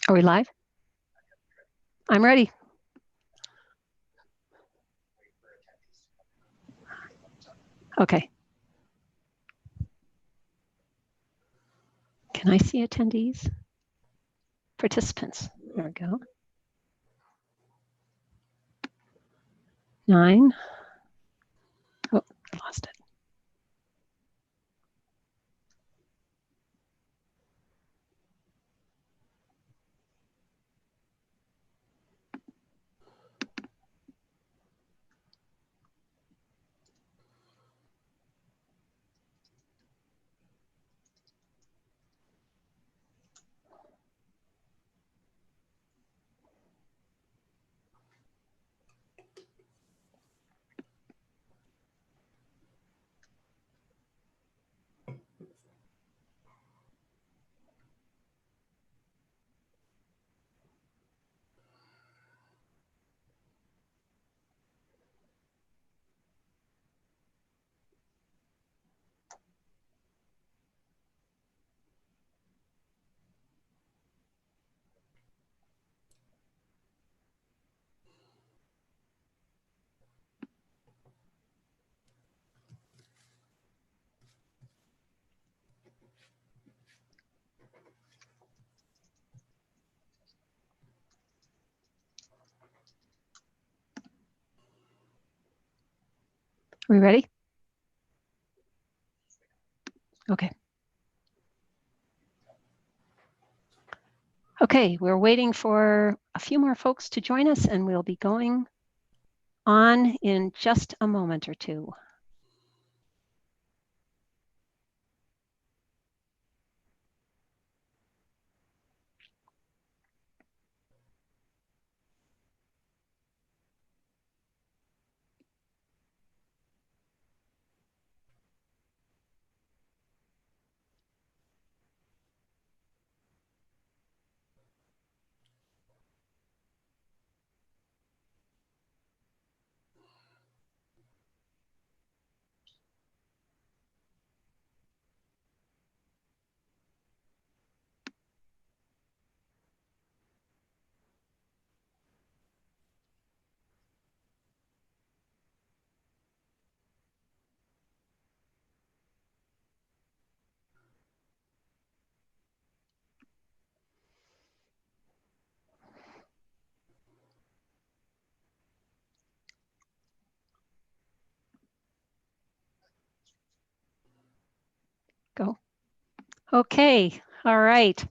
Are we live? I'm ready. Okay. Can I see attendees? Participants. There we go. 9. Oh, I lost it. Are we ready? Okay. Okay, we're waiting for a few more folks to join us, and we'll be going on in just a moment or two. Go. Okay, all right.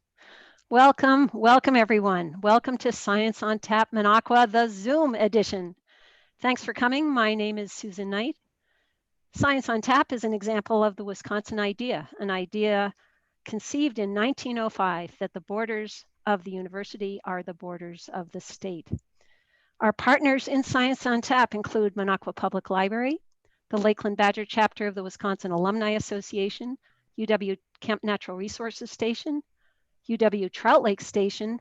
Welcome, welcome everyone. Welcome to Science on Tap Minocqua, the Zoom edition. Thanks for coming. My name is Susan Knight. Science on Tap is an example of the Wisconsin idea, an idea conceived in 1905 that the borders of the university are the borders of the state. Our partners in Science on Tap include Minocqua Public Library, the Lakeland Badger chapter of the Wisconsin Alumni Association, UW Kemp Natural Resources Station, UW Trout Lake Station,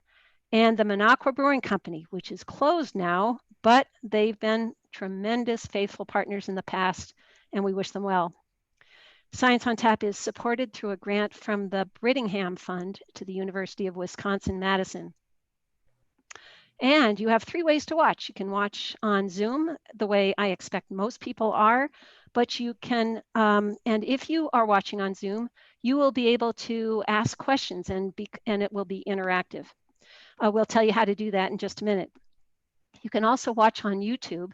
and the Minocqua Brewing Company, which is closed now, but they've been tremendous faithful partners in the past, and we wish them well. Science on Tap is supported through a grant from the Brittingham Fund to the University of Wisconsin-Madison. And you have 3 ways to watch. You can watch on Zoom the way I expect most people are, but you can, and if you are watching on Zoom, you will be able to ask questions and it will be interactive. We'll tell you how to do that in just a minute. You can also watch on YouTube,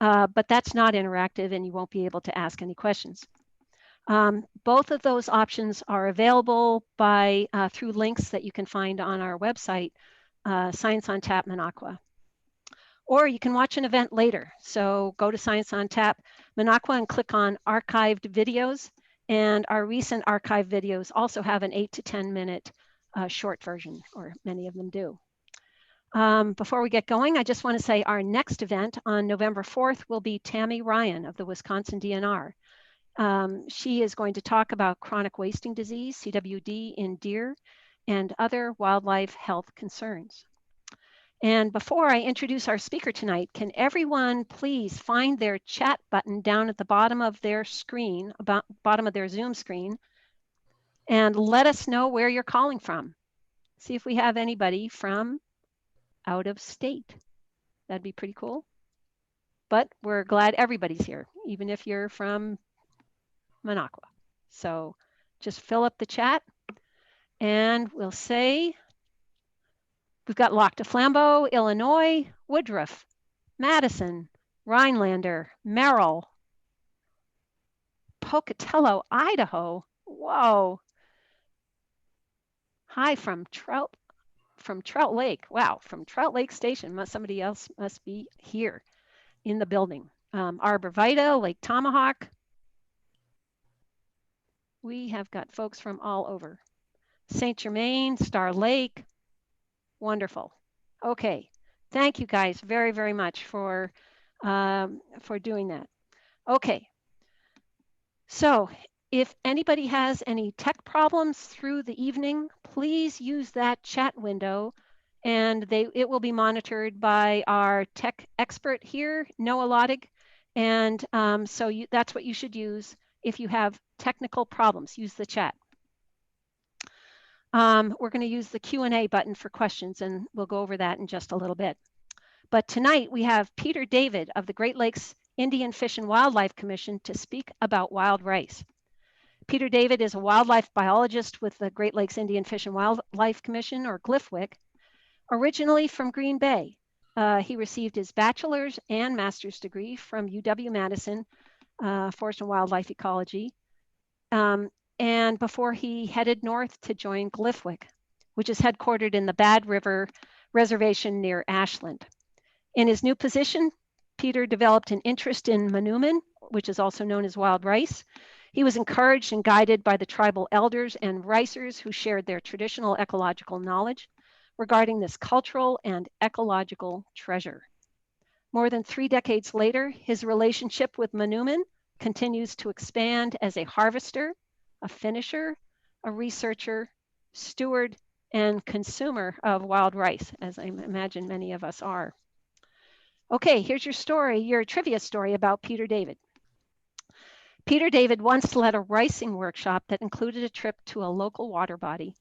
but that's not interactive and you won't be able to ask any questions. Both of those options are available through links that you can find on our website, Science on Tap Minocqua. Or you can watch an event later. So go to Science on Tap Minocqua and click on archived videos. And our recent archived videos also have an 8 to 10 minute short version, or many of them do. Before we get going, I just want to say our next event on November 4th will be Tammy Ryan of the Wisconsin DNR. She is going to talk about chronic wasting disease, CWD, in deer and other wildlife health concerns. And before I introduce our speaker tonight, can everyone please find their chat button down at the bottom of their screen, bottom of their Zoom screen, and let us know where you're calling from. See if we have anybody from out of state. That'd be pretty cool. But we're glad everybody's here, even if you're from Minocqua. So just fill up the chat and we'll say we've got Lac du Flambeau, Illinois, Woodruff, Madison, Rhinelander, Merrill, Pocatello, Idaho. Whoa. Hi from Trout Lake. Wow, from Trout Lake Station. Somebody else must be here in the building. Arbor Vitae, Lake Tomahawk. We have got folks from all over. St. Germain, Star Lake. Wonderful. Okay, thank you guys very, very much for doing that. Okay, so if anybody has any tech problems through the evening, please use that chat window and it will be monitored by our tech expert here, Noah Lodig. And so that's what you should use if you have technical problems, use the chat. We're going to use the Q&A button for questions, and we'll go over that in just a little bit. But tonight we have Peter David of the Great Lakes Indian Fish and Wildlife Commission to speak about wild rice. Peter David is a wildlife biologist with the Great Lakes Indian Fish and Wildlife Commission, or GLFWC, originally from Green Bay. He received his bachelor's and master's degree from UW-Madison, Forest and Wildlife Ecology. And before he headed north to join GLFWC, which is headquartered in the Bad River Reservation near Ashland. In his new position, Peter developed an interest in manoomin, which is also known as wild rice. He was encouraged and guided by the tribal elders and ricers who shared their traditional ecological knowledge regarding this cultural and ecological treasure. More than 3 decades later, his relationship with manoomin continues to expand as a harvester, a finisher, a researcher, steward, and consumer of wild rice, as I imagine many of us are. Okay, here's your story, your trivia story about Peter David. Peter David once led a ricing workshop that included a trip to a local water body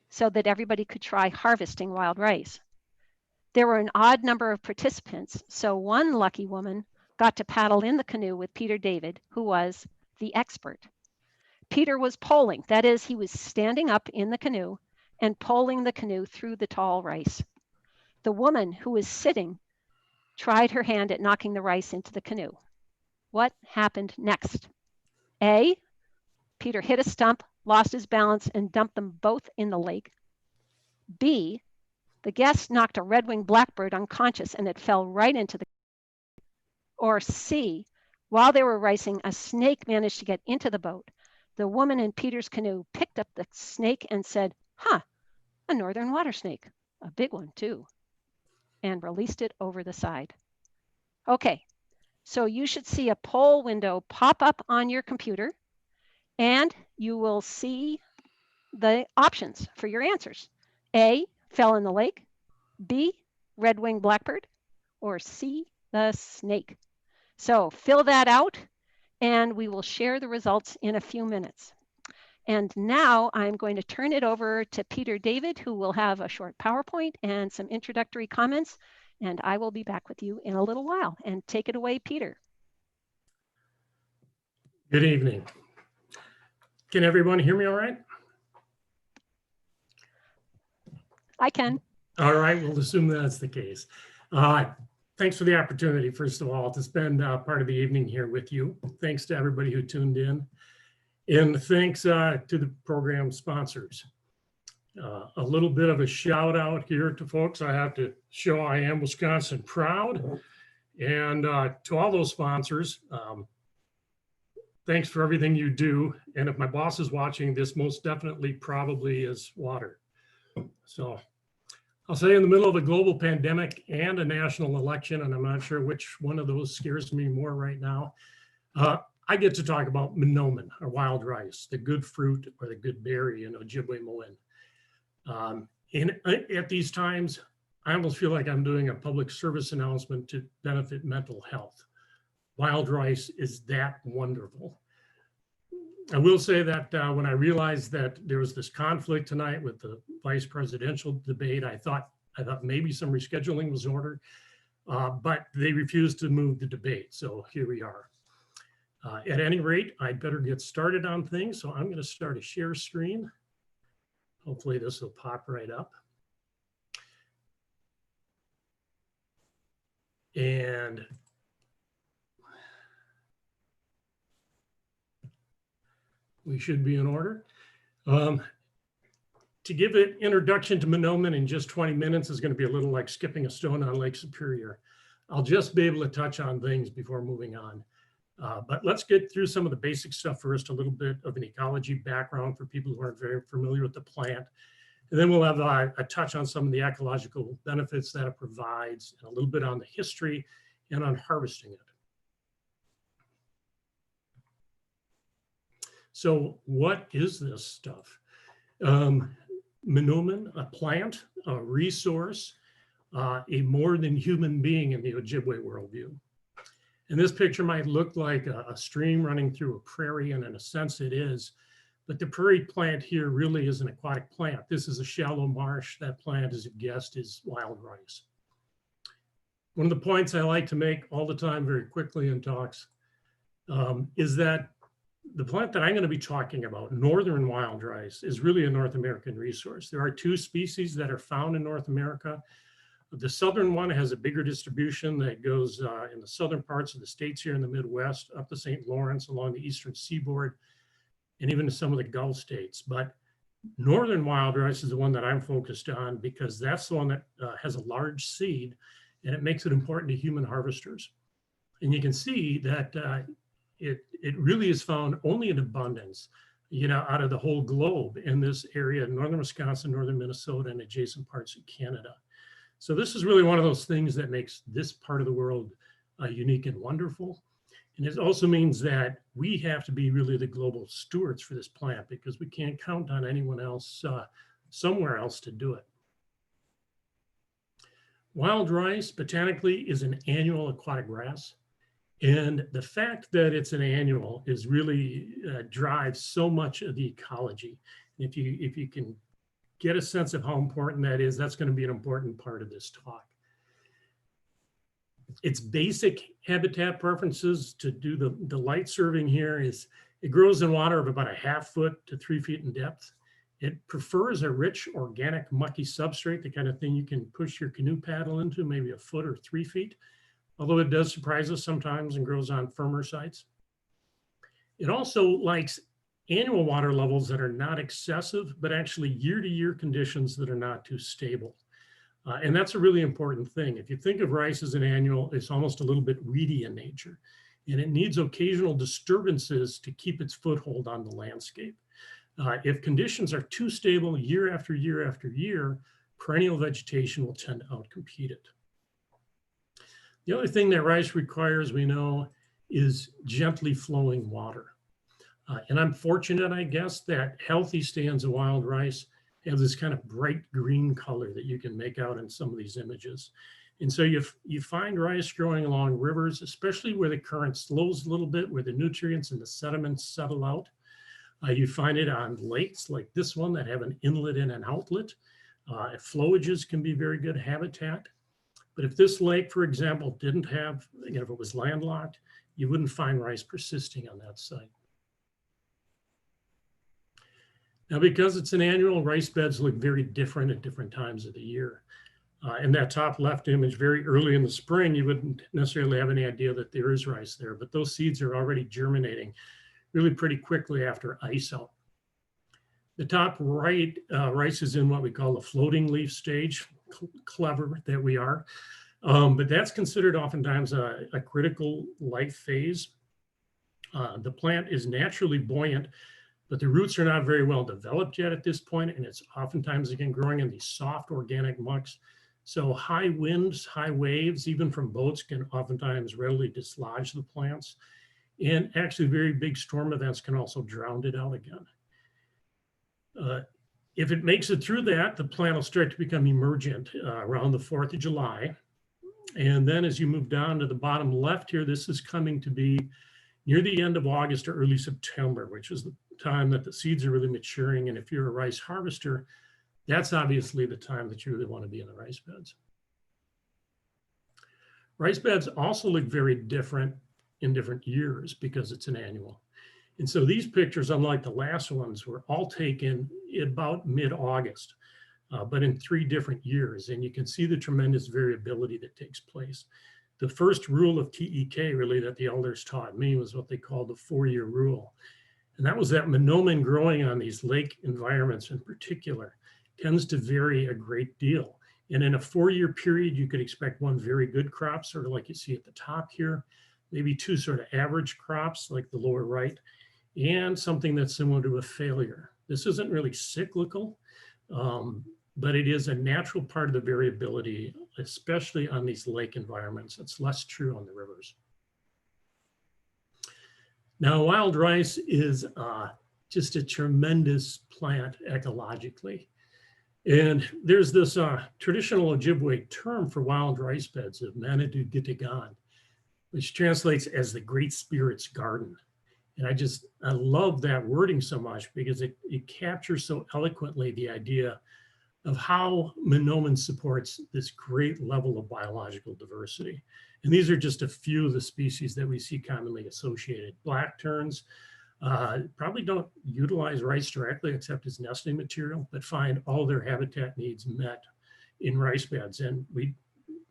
so that everybody could try harvesting wild rice. There were an odd number of participants, so one lucky woman got to paddle in the canoe with Peter David, who was the expert. Peter was poling, that is, he was standing up in the canoe and poling the canoe through the tall rice. The woman who was sitting tried her hand at knocking the rice into the canoe. What happened next? A, Peter hit a stump, lost his balance, and dumped them both in the lake. B, the guest knocked a red-winged blackbird unconscious and it fell right into the. Or C, while they were ricing, a snake managed to get into the boat. The woman in Peter's canoe picked up the snake and said, "Huh, a northern water snake, a big one too," and released it over the side. Okay, so you should see a poll window pop up on your computer and you will see the options for your answers. A, fell in the lake. B, red-winged blackbird. Or C, the snake. So fill that out and we will share the results in a few minutes. And now I'm going to turn it over to Peter David, who will have a short PowerPoint and some introductory comments. And I will be back with you in a little while. And take it away, Peter. Good evening. Can everyone hear me all right? I can. All right, we'll assume that's the case. Thanks for the opportunity, first of all, to spend part of the evening here with you. Thanks to everybody who tuned in. And thanks to the program sponsors. A little bit of a shout out here to folks. I have to show I am Wisconsin proud. And to all those sponsors, thanks for everything you do. And if my boss is watching, this most definitely probably is water. So I'll say in the middle of a global pandemic and a national election, and I'm not sure which one of those scares me more right now, I get to talk about manoomin, or wild rice, the good fruit or the good berry in Ojibwe Moin. And at these times, I almost feel like I'm doing a public service announcement to benefit mental health. Wild rice is that wonderful. I will say that when I realized that there was this conflict tonight with the vice presidential debate, I thought maybe some rescheduling was ordered, but they refused to move the debate. So here we are. At any rate, I'd better get started on things. So I'm going to start a share screen. Hopefully this will pop right up. And we should be in order. To give an introduction to Mahnomen in just 20 minutes is going to be a little like skipping a stone on Lake Superior. I'll just be able to touch on things before moving on. But let's get through some of the basic stuff first, a little bit of an ecology background for people who aren't very familiar with the plant. And then we'll have a touch on some of the ecological benefits that it provides, and a little bit on the history and on harvesting it. So what is this stuff? Mahnomen, a plant, a resource, a more than human being in the Ojibwe worldview. And this picture might look like a stream running through a prairie, and in a sense it is, but the prairie plant here really is an aquatic plant. This is a shallow marsh. That plant, as a guessed, is wild rice. One of the points I like to make all the time very quickly in talks is that the plant that I'm going to be talking about, northern wild rice, is really a North American resource. There are two species that are found in North America. The southern one has a bigger distribution that goes in the southern parts of the states here in the Midwest, up to St. Lawrence, along the eastern seaboard, and even to some of the Gulf states. But northern wild rice is the one that I'm focused on because that's the one that has a large seed, and it makes it important to human harvesters. And you can see that it really is found only in abundance, out of the whole globe in this area, northern Wisconsin, northern Minnesota, and adjacent parts of Canada. So this is really one of those things that makes this part of the world unique and wonderful. And it also means that we have to be really the global stewards for this plant because we can't count on anyone else somewhere else to do it. Wild rice, botanically, is an annual aquatic grass. And the fact that it's an annual is really drives so much of the ecology. And if you can get a sense of how important that is, that's going to be an important part of this talk. Its basic habitat preferences to do the light serving here is it grows in water of about 1/2 foot to 3 feet in depth. It prefers a rich, organic, mucky substrate, the kind of thing you can push your canoe paddle into, maybe 1 foot or 3 feet. Although it does surprise us sometimes and grows on firmer sites. It also likes annual water levels that are not excessive, but actually year-to-year conditions that are not too stable. And that's a really important thing. If you think of rice as an annual, it's almost a little bit weedy in nature, and it needs occasional disturbances to keep its foothold on the landscape. If conditions are too stable year after year after year, perennial vegetation will tend to outcompete it. The other thing that rice requires, we know, is gently flowing water. And I'm fortunate, I guess, that healthy stands of wild rice have this kind of bright green color that you can make out in some of these images. And so you find rice growing along rivers, especially where the current slows a little bit, where the nutrients and the sediments settle out. You find it on lakes like this one that have an inlet and an outlet. Flowages can be very good habitat. But if this lake, for example, didn't have, if it was landlocked, you wouldn't find rice persisting on that site. Now, because it's an annual, rice beds look very different at different times of the year. In that top left image, very early in the spring, you wouldn't necessarily have any idea that there is rice there, but those seeds are already germinating really pretty quickly after ice out. The top right, rice is in what we call the floating leaf stage. Clever that we are, but that's considered oftentimes a critical life phase. The plant is naturally buoyant, but the roots are not very well developed yet at this point, and it's oftentimes, again, growing in these soft organic mucks. So high winds, high waves, even from boats, can oftentimes readily dislodge the plants, and actually very big storm events can also drown it out again. If it makes it through that, the plant will start to become emergent around the 4th of July. And then as you move down to the bottom left here, this is coming to be, near the end of August or early September, which is the time that the seeds are really maturing. And if you're a rice harvester, that's obviously the time that you really want to be in the rice beds. Rice beds also look very different in different years because it's an annual. And so these pictures, unlike the last ones, were all taken about mid-August, but in 3 different years. And you can see the tremendous variability that takes place. The first rule of TEK, really, that the elders taught me was what they called the 4-year rule. And that was that monomen growing on these lake environments in particular tends to vary a great deal. And in a 4-year period, you could expect 1 very good crop, sort of like you see at the top here, maybe 2 sort of average crops like the lower right, and something that's similar to a failure. This isn't really cyclical, but it is a natural part of the variability, especially on these lake environments. It's less true on the rivers. Now, wild rice is just a tremendous plant ecologically. And there's this traditional Ojibwe term for wild rice beds of Manitou Gitigan, which translates as the Great Spirit's Garden. And I love that wording so much because it captures so eloquently the idea of how monomen supports this great level of biological diversity. And these are just a few of the species that we see commonly associated. Black terns probably don't utilize rice directly except as nesting material, but find all their habitat needs met in rice beds. And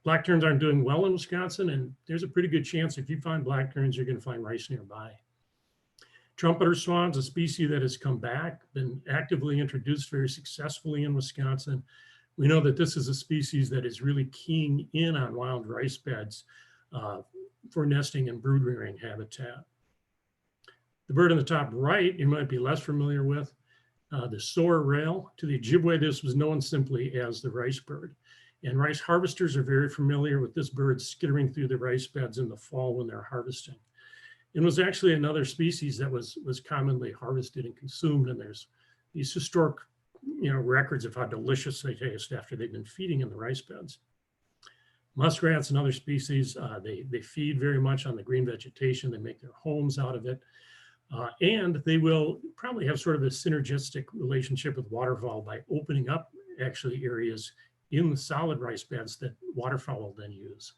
black terns aren't doing well in Wisconsin, and there's a pretty good chance if you find black terns, you're going to find rice nearby. Trumpeter swans, a species that has come back, been actively introduced very successfully in Wisconsin. We know that this is a species that is really keying in on wild rice beds for nesting and brood rearing habitat. The bird on the top right, you might be less familiar with, the soar rail. To the Ojibwe, this was known simply as the rice bird. And rice harvesters are very familiar with this bird skittering through the rice beds in the fall when they're harvesting. It was actually another species that was commonly harvested and consumed. And there's these historic records of how delicious they taste after they've been feeding in the rice beds. Muskrats, another species, they feed very much on the green vegetation. They make their homes out of it. And they will probably have sort of a synergistic relationship with waterfowl by opening up actually areas in the solid rice beds that waterfowl will then use.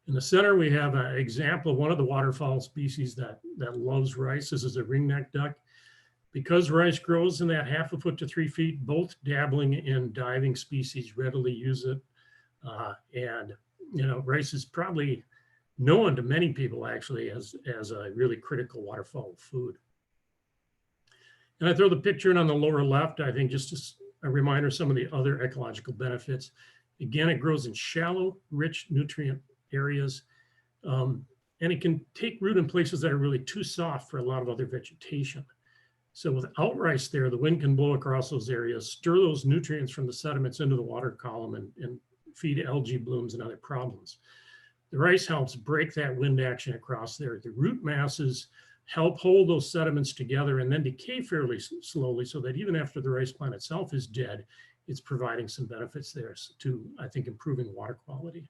In the center, we have an example of one of the waterfowl species that loves rice. This is a ringneck duck. Because rice grows in that 1/2 foot to 3 feet, both dabbling and diving species readily use it. And rice is probably known to many people actually as a really critical waterfowl food. And I throw the picture in on the lower left, I think just as a reminder of some of the other ecological benefits. Again, it grows in shallow, rich nutrient areas, and it can take root in places that are really too soft for a lot of other vegetation. So without rice there, the wind can blow across those areas, stir those nutrients from the sediments into the water column and feed algae blooms and other problems. The rice helps break that wind action across there. The root masses help hold those sediments together and then decay fairly slowly so that even after the rice plant itself is dead, it's providing some benefits there to, I think, improving water quality.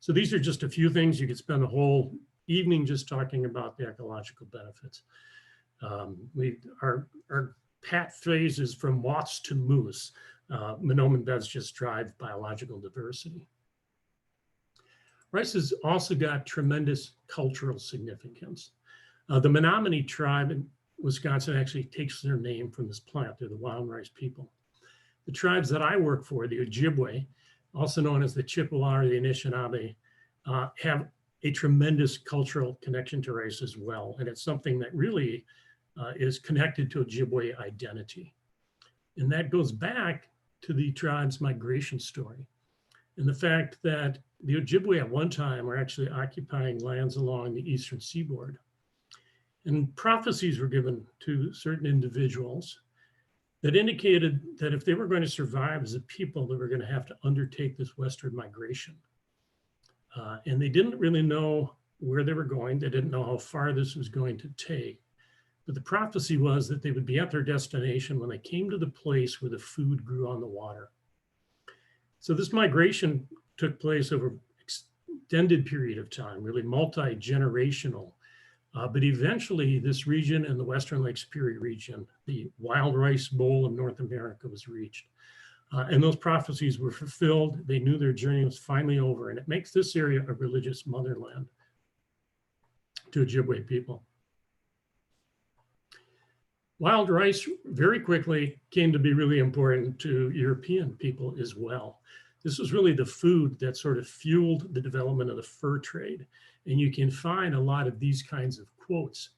So these are just a few things. You could spend the whole evening just talking about the ecological benefits. Our pat phrase is from moths to moose. Monomen beds just drive biological diversity. Rice has also got tremendous cultural significance. The Menominee tribe in Wisconsin actually takes their name from this plant. They're the wild rice people. The tribes that I work for, the Ojibwe, also known as the Chippewa or the Anishinaabe, have a tremendous cultural connection to rice as well. And it's something that really is connected to Ojibwe identity. And that goes back to the tribe's migration story and the fact that the Ojibwe at one time were actually occupying lands along the eastern seaboard. And prophecies were given to certain individuals that indicated that if they were going to survive as a people, they were going to have to undertake this westward migration. And they didn't really know where they were going. They didn't know how far this was going to take. But the prophecy was that they would be at their destination when they came to the place where the food grew on the water. So this migration took place over an extended period of time, really multi-generational. But eventually this region in the Western Lake Superior region, the wild rice bowl of North America, was reached. And those prophecies were fulfilled. They knew their journey was finally over, and it makes this area a religious motherland to Ojibwe people. Wild rice very quickly came to be really important to European people as well. This was really the food that sort of fueled the development of the fur trade. And you can find a lot of these kinds of quotes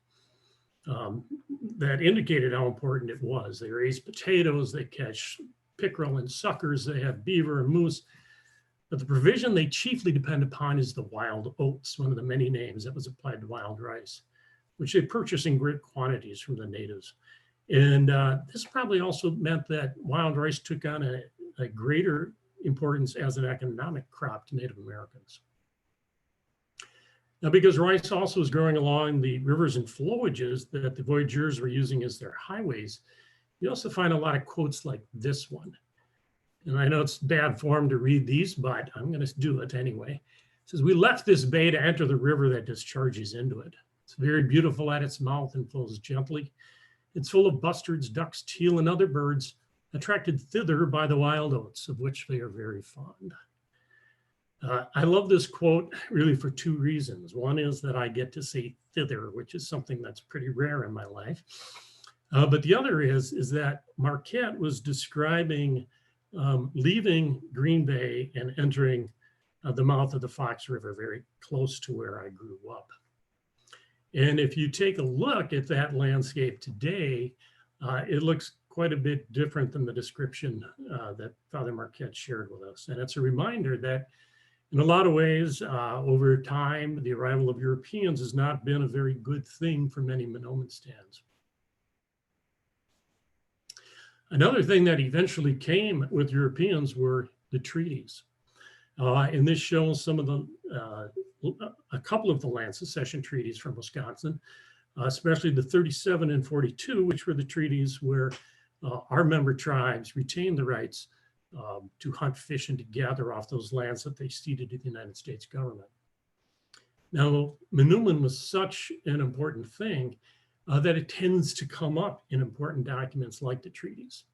that indicated how important it was. They raised potatoes, they catch pickerel and suckers, they have beaver and moose. But the provision they chiefly depend upon is the wild oats, one of the many names that was applied to wild rice, which they purchased in great quantities from the natives. And this probably also meant that wild rice took on a greater importance as an economic crop to Native Americans. Now, because rice also was growing along the rivers and flowages that the voyageurs were using as their highways, you also find a lot of quotes like this one. And I know it's bad form to read these, but I'm going to do it anyway. It says, "We left this bay to enter the river that discharges into it. It's very beautiful at its mouth and flows gently. It's full of bustards, ducks, teal, and other birds, attracted thither by the wild oats, of which they are very fond." I love this quote really for two reasons. One is that I get to say thither, which is something that's pretty rare in my life. But the other is that Marquette was describing leaving Green Bay and entering the mouth of the Fox River, very close to where I grew up. And if you take a look at that landscape today, it looks quite a bit different than the description that Father Marquette shared with us. And it's a reminder that in a lot of ways, over time, the arrival of Europeans has not been a very good thing for many Menominee stands. Another thing that eventually came with Europeans were the treaties. And this shows some of the, a couple of the land succession treaties from Wisconsin, especially the 37 and 42, which were the treaties where our member tribes retained the rights to hunt, fish, and to gather off those lands that they ceded to the United States government. Now, Menominee was such an important thing that it tends to come up in important documents like the treaties.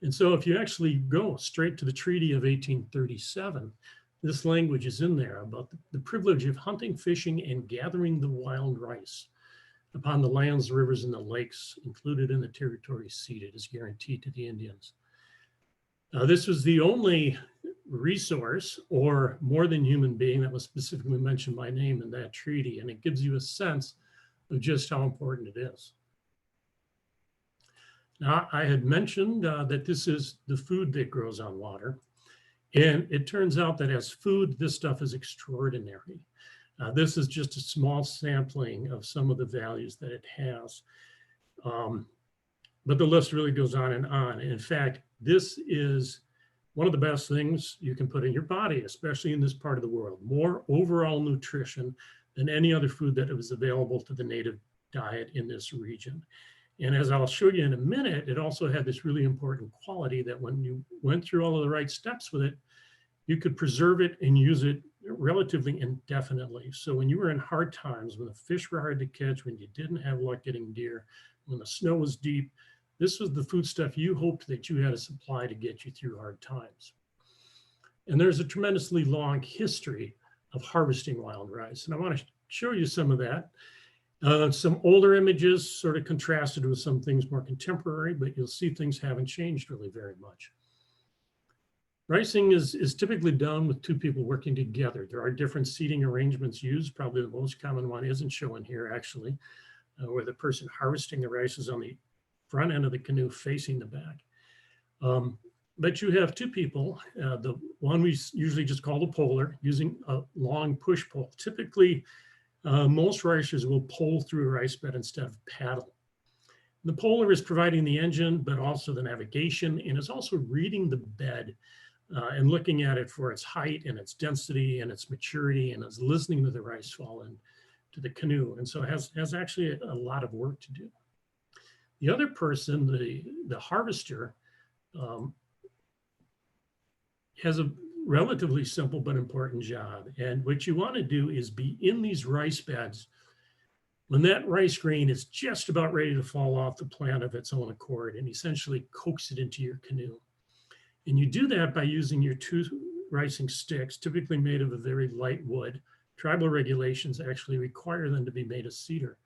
And so if you actually go straight to the Treaty of 1837, this language is in there about the privilege of hunting, fishing, and gathering the wild rice upon the lands, rivers, and the lakes included in the territory ceded is guaranteed to the Indians. This was the only resource or more than human being that was specifically mentioned by name in that treaty, and it gives you a sense of just how important it is. Now, I had mentioned that this is the food that grows on water, and it turns out that as food, this stuff is extraordinary. This is just a small sampling of some of the values that it has. But the list really goes on and on. In fact, this is one of the best things you can put in your body, especially in this part of the world. More overall nutrition than any other food that was available to the native diet in this region. And as I'll show you in a minute, it also had this really important quality that when you went through all of the right steps with it, you could preserve it and use it relatively indefinitely. So when you were in hard times, when the fish were hard to catch, when you didn't have luck getting deer, when the snow was deep, this was the food stuff you hoped that you had a supply to get you through hard times. And there's a tremendously long history of harvesting wild rice. And I want to show you some of that. Some older images sort of contrasted with some things more contemporary, but you'll see things haven't changed really very much. Ricing is typically done with two people working together. There are different seating arrangements used. Probably the most common one isn't shown here actually, where the person harvesting the rice is on the front end of the canoe facing the back. But you have two people, the one we usually just call the poler, using a long push pole. Typically, most ricers will pole through a rice bed instead of paddle. The poler is providing the engine, but also the navigation, and is also reading the bed and looking at it for its height and its density and its maturity, and is listening to the rice fall into the canoe. And so it has actually a lot of work to do. The other person, the harvester, has a relatively simple but important job. And what you want to do is be in these rice beds when that rice grain is just about ready to fall off the plant of its own accord and essentially coax it into your canoe. And you do that by using your 2 ricing sticks, typically made of a very light wood. Tribal regulations actually require them to be made of cedar.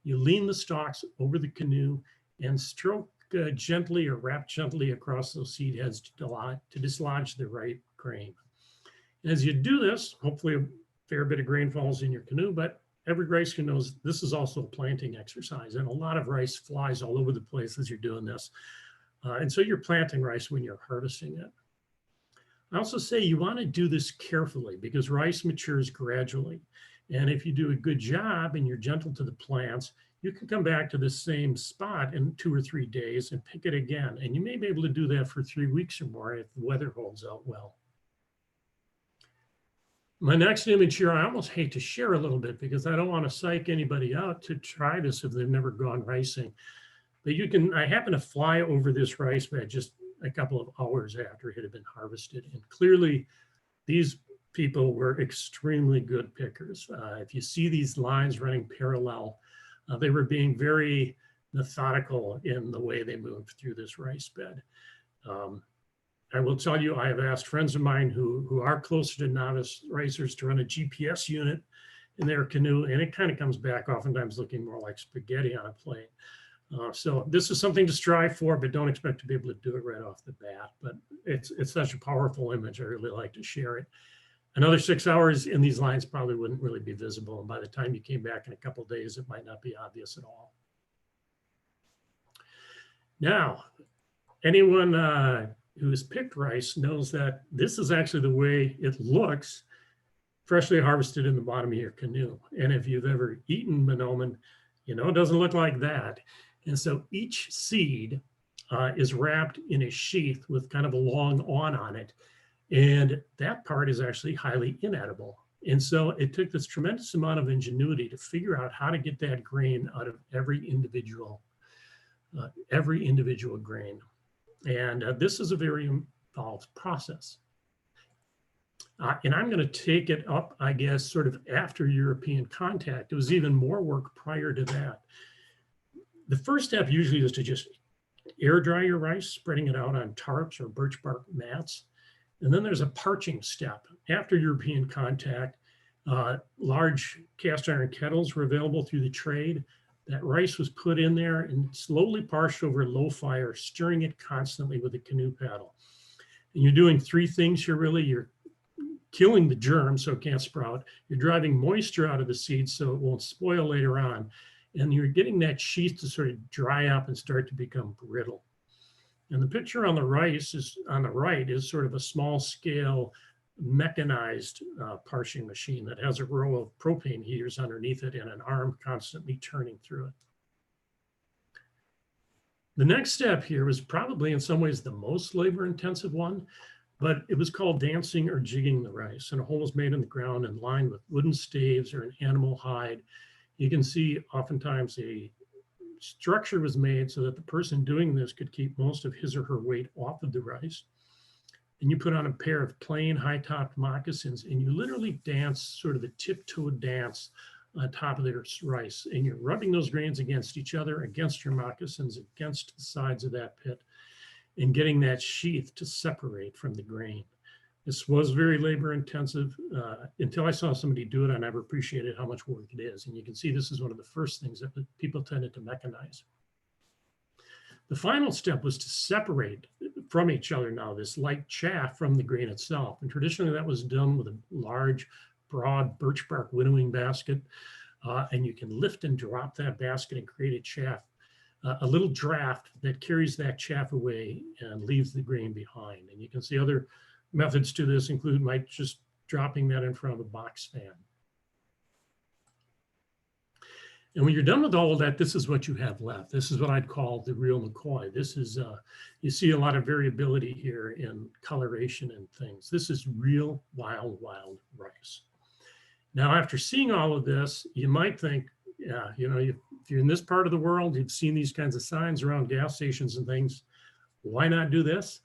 You lean the stalks over the canoe and stroke gently or wrap gently across those seed heads to dislodge the ripe grain. And as you do this, hopefully a fair bit of grain falls in your canoe, but every rice canoe knows this is also a planting exercise, and a lot of rice flies all over the place as you're doing this. And so you're planting rice when you're harvesting it. I also say you want to do this carefully because rice matures gradually. And if you do a good job and you're gentle to the plants, you can come back to the same spot in 2 or 3 days and pick it again. And you may be able to do that for 3 weeks or more if the weather holds out well. My next image here, I almost hate to share a little bit because I don't want to psych anybody out to try this if they've never gone ricing. But you can, I happen to fly over this rice bed just a couple of hours after it had been harvested. And clearly these people were extremely good pickers. If you see these lines running parallel, they were being very methodical in the way they moved through this rice bed. I will tell you, I have asked friends of mine who are closer to novice ricers to run a GPS unit in their canoe, and it kind of comes back oftentimes looking more like spaghetti on a plate. So this is something to strive for, but don't expect to be able to do it right off the bat. But it's such a powerful image. I really like to share it. Another 6 hours in these lines probably wouldn't really be visible. And by the time you came back in a couple of days, it might not be obvious at all. Now, anyone who has picked rice knows that this is actually the way it looks freshly harvested in the bottom of your canoe. And if you've ever eaten manoomin, you know, it doesn't look like that. And so each seed is wrapped in a sheath with kind of a long awn on it. And that part is actually highly inedible. And so it took this tremendous amount of ingenuity to figure out how to get that grain out of every individual grain. And this is a very involved process. And I'm going to take it up, I guess, sort of after European contact. It was even more work prior to that. The first step usually is to just air dry your rice, spreading it out on tarps or birch bark mats. And then there's a parching step. After European contact, large cast iron kettles were available through the trade. That rice was put in there and slowly parched over low fire, stirring it constantly with a canoe paddle. And you're doing 3 things here, really. You're killing the germ so it can't sprout. You're driving moisture out of the seeds so it won't spoil later on. And you're getting that sheath to sort of dry up and start to become brittle. And the picture on the right is sort of a small scale mechanized parching machine that has a row of propane heaters underneath it and an arm constantly turning through it. The next step here was probably in some ways the most labor intensive one, but it was called dancing or jigging the rice. And a hole was made in the ground and lined with wooden staves or an animal hide. You can see oftentimes a structure was made so that the person doing this could keep most of his or her weight off of the rice. And you put on a pair of plain high-topped moccasins and you literally dance sort of the tiptoe dance on top of their rice. And you're rubbing those grains against each other, against your moccasins, against the sides of that pit, and getting that sheath to separate from the grain. This was very labor intensive. Until I saw somebody do it, I never appreciated how much work it is. And you can see this is one of the first things that people tended to mechanize. The final step was to separate from each other now this light chaff from the grain itself. And traditionally that was done with a large, broad birch bark winnowing basket. And you can lift and drop that basket and create a chaff, a little draft that carries that chaff away and leaves the grain behind. And you can see other methods to this include just dropping that in front of a box fan. And when you're done with all of that, this is what you have left. This is what I'd call the real McCoy. This is, you see a lot of variability here in coloration and things. This is real wild rice. Now, after seeing all of this, you might think, yeah, you know, if you're in this part of the world, you've seen these kinds of signs around gas stations and things, why not do this?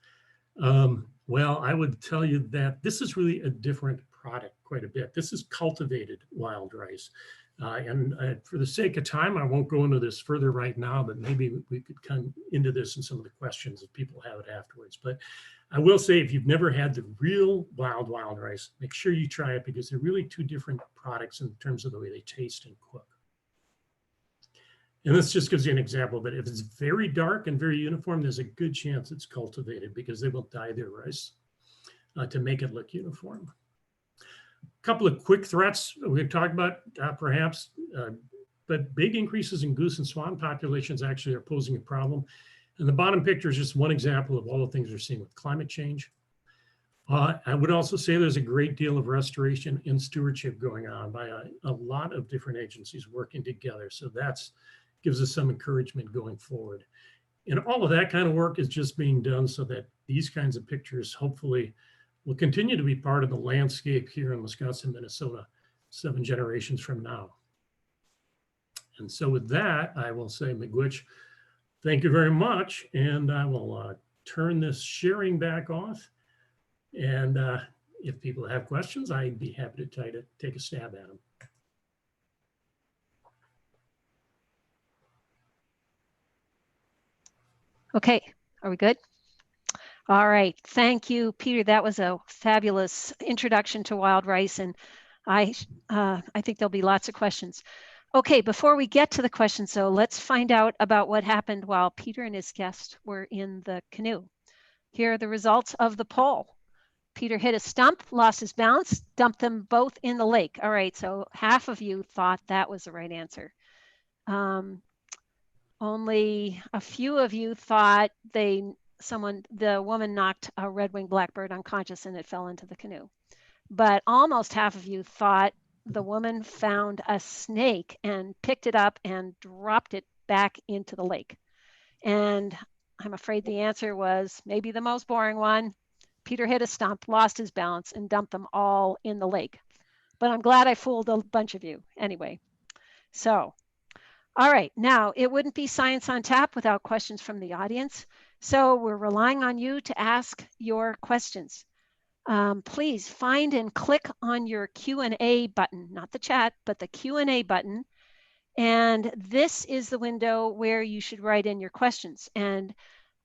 Well, I would tell you that this is really a different product quite a bit. This is cultivated wild rice. For the sake of time, I won't go into this further right now, but maybe we could come into this in some of the questions if people have it afterwards. But I will say, if you've never had the real wild rice, make sure you try it, because they're really two different products in terms of the way they taste and cook. And this just gives you an example, but if it's very dark and very uniform, there's a good chance it's cultivated, because they will dye their rice to make it look uniform. A couple of quick threats we talked about, perhaps, but big increases in goose and swan populations actually are posing a problem. And the bottom picture is just one example of all the things we're seeing with climate change. I would also say there's a great deal of restoration and stewardship going on by a lot of different agencies working together. So that's gives us some encouragement going forward. And all of that kind of work is just being done so that these kinds of pictures hopefully will continue to be part of the landscape here in Wisconsin, Minnesota, 7 generations from now. And so with that, I will say, Miigwech, thank you very much. And I will turn this sharing back off. And if people have questions, I'd be happy to try to take a stab at them. Okay, are we good? All right, thank you, Peter. That was a fabulous introduction to wild rice, and I think there'll be lots of questions. Okay, before we get to the questions, though, let's find out about what happened while Peter and his guest were in the canoe. Here are the results of the poll. Peter hit a stump, lost his balance, dumped them both in the lake. All right, so half of you thought that was the right answer. Only a few of you thought the woman knocked a red-winged blackbird unconscious and it fell into the canoe. But almost half of you thought the woman found a snake and picked it up and dropped it back into the lake. And I'm afraid the answer was maybe the most boring one. Peter hit a stump, lost his balance, and dumped them all in the lake. But I'm glad I fooled a bunch of you anyway. So, all right, now it wouldn't be Science on Tap without questions from the audience. So we're relying on you to ask your questions. Please find and click on your Q&A button, not the chat, but the Q&A button. And this is the window where you should write in your questions. And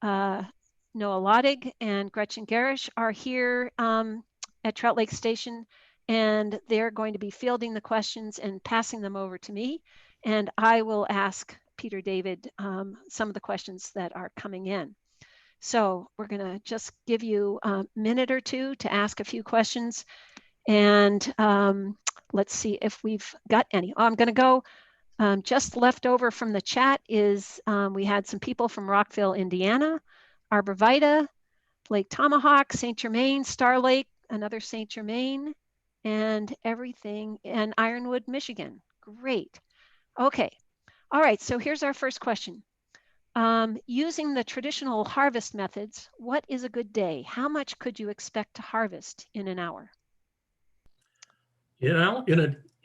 Noah Lodig and Gretchen Garish are here at Trout Lake Station, and they're going to be fielding the questions and passing them over to me. And I will ask Peter David some of the questions that are coming in. So we're going to just give you a minute or two to ask a few questions. And let's see if we've got any. I'm going to go just left over from the chat is we had some people from Rockville, Indiana, Arborvita, Lake Tomahawk, St. Germain, Star Lake, another St. Germain, and everything, and Ironwood, Michigan. Great. Okay. All right. So here's our first question. Using the traditional harvest methods, what is a good day? How much could you expect to harvest in an hour? You know,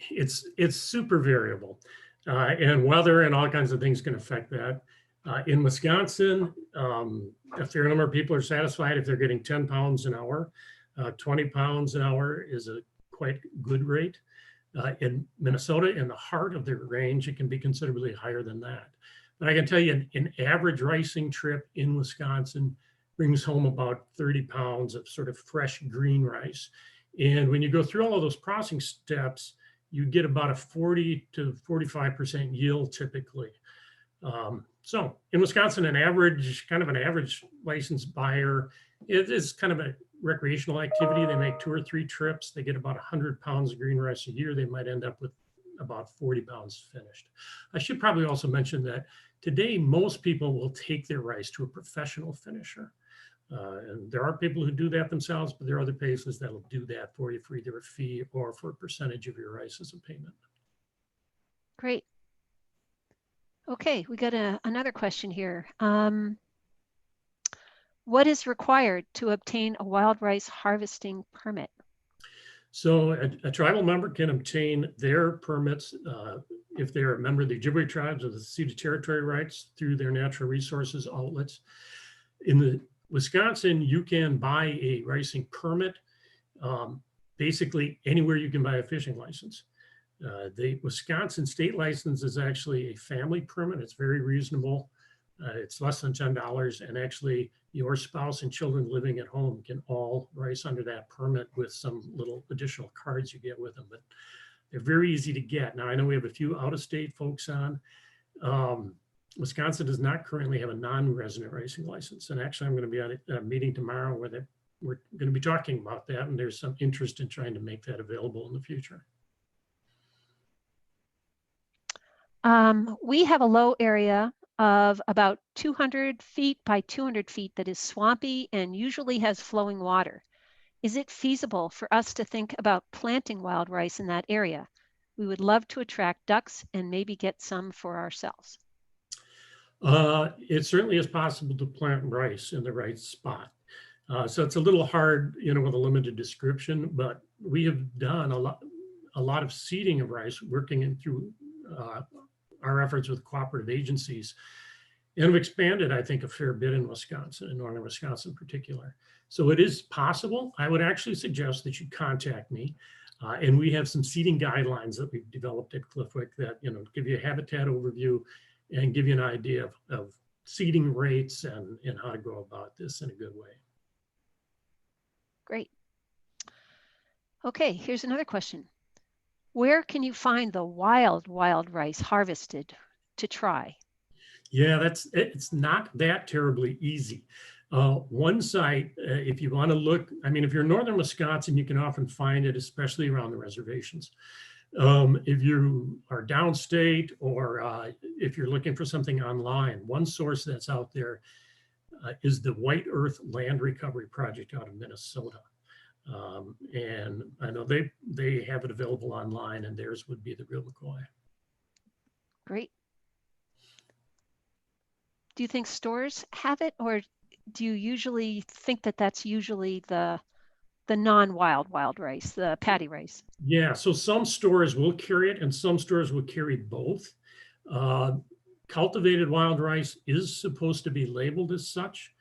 it's super variable, and weather and all kinds of things can affect that. In Wisconsin, a fair number of people are satisfied if they're getting 10 pounds an hour. 20 pounds an hour is a quite good rate. In Minnesota, in the heart of their range, it can be considerably higher than that. But I can tell you an average ricing trip in Wisconsin brings home about 30 pounds of sort of fresh green rice. And when you go through all of those processing steps, you get about a 40 to 45% yield typically. So in Wisconsin, an average licensed buyer, it is kind of a recreational activity. They make 2 or 3 trips. They get about 100 pounds of green rice a year. They might end up with about 40 pounds finished. I should probably also mention that today, most people will take their rice to a professional finisher. And there are people who do that themselves, but there are other places that'll do that for you for either a fee or for a percentage of your rice as a payment. Great. Okay, we got another question here. What is required to obtain a wild rice harvesting permit? So a tribal member can obtain their permits if they're a member of the Ojibwe tribes or the ceded territory rights through their natural resources outlets. In the Wisconsin, you can buy a ricing permit basically anywhere you can buy a fishing license. The Wisconsin state license is actually a family permit. It's very reasonable. It's less than $10, and actually your spouse and children living at home can all rice under that permit with some little additional cards you get with them, but they're very easy to get. Now, I know we have a few out-of-state folks on. Wisconsin does not currently have a non-resident racing license, and actually I'm going to be at a meeting tomorrow where we're going to be talking about that, and there's some interest in trying to make that available in the future. We have a low area of about 200 feet by 200 feet that is swampy and usually has flowing water. Is it feasible for us to think about planting wild rice in that area? We would love to attract ducks and maybe get some for ourselves. It certainly is possible to plant rice in the right spot. So it's a little hard, with a limited description, but we have done a lot of seeding of rice, working through our efforts with cooperative agencies, and have expanded, I think, a fair bit in Wisconsin, in northern Wisconsin in particular. So it is possible. I would actually suggest that you contact me. And we have some seeding guidelines that we've developed at Cliffwick that, give you a habitat overview and give you an idea of seeding rates and how to go about this in a good way. Great. Okay, here's another question. Where can you find the wild rice harvested to try? Yeah, it's not that terribly easy. One site, if you want to look, if you're in northern Wisconsin, you can often find it, especially around the reservations. If you are downstate, or if you're looking for something online, one source that's out there is the White Earth Land Recovery Project out of Minnesota. And I know they have it available online, and theirs would be the Real McCoy. Great. Do you think stores have it, or do you usually think that that's usually the non-wild rice, the patty rice? Yeah, so some stores will carry it, and some stores will carry both. Cultivated wild rice is supposed to be labeled as such.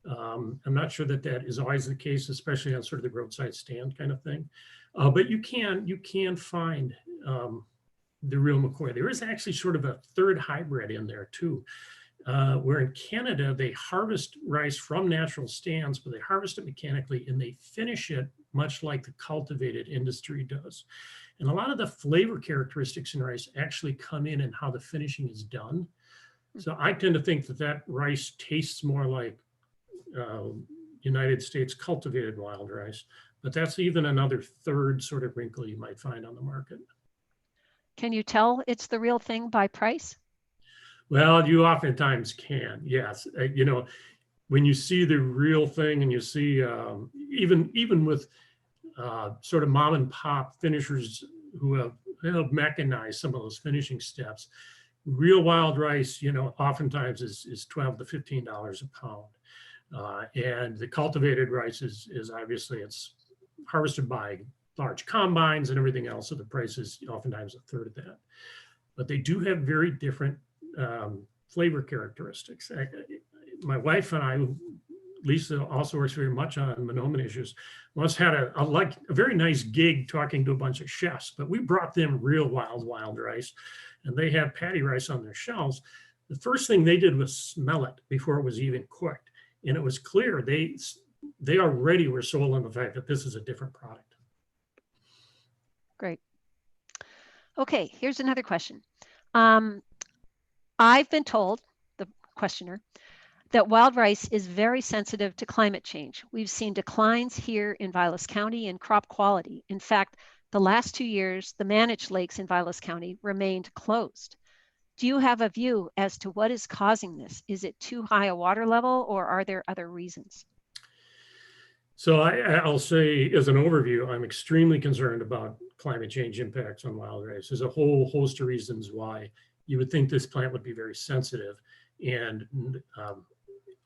I'm not sure that is always the case, especially on sort of the roadside stand kind of thing. But you can find the Real McCoy. There is actually sort of a third hybrid in there too, where in Canada they harvest rice from natural stands, but they harvest it mechanically and they finish it much like the cultivated industry does. And a lot of the flavor characteristics in rice actually come in how the finishing is done. So I tend to think that rice tastes more like United States cultivated wild rice, but that's even another third sort of wrinkle you might find on the market. Can you tell it's the real thing by price? Well, you oftentimes can, yes. When you see the real thing, and you see even with sort of mom and pop finishers who have mechanized some of those finishing steps, real wild rice, oftentimes is $12 to $15 a pound. And the cultivated rice is obviously, it's harvested by large combines and everything else, so the price is oftentimes a third of that. But they do have very different flavor characteristics. My wife and I, Lisa, also works very much on Monoman issues, once had a very nice gig talking to a bunch of chefs, but we brought them real wild rice, and they have patty rice on their shelves. The first thing they did was smell it before it was even cooked. And it was clear they already were sold on the fact that this is a different product. Great. Okay, here's another question. I've been told, the questioner, that wild rice is very sensitive to climate change. We've seen declines here in Vilas County in crop quality. In fact, the last 2 years, the managed lakes in Vilas County remained closed. Do you have a view as to what is causing this? Is it too high a water level, or are there other reasons? So I'll say, as an overview, I'm extremely concerned about climate change impacts on wild rice. There's a whole host of reasons why you would think this plant would be very sensitive. And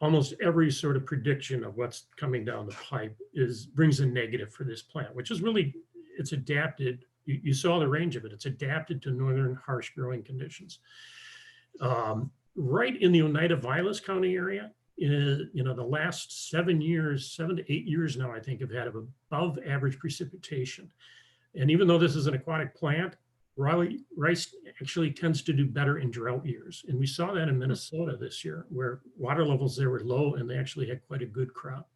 almost every sort of prediction of what's coming down the pipe brings a negative for this plant, which is really, it's adapted. You saw the range of it. It's adapted to northern harsh growing conditions. Right in the Oneida Vilas County area, the last 7 years, 7 to 8 years now, I think, have had above average precipitation. And even though this is an aquatic plant, rice actually tends to do better in drought years. And we saw that in Minnesota this year, where water levels there were low and they actually had quite a good crop.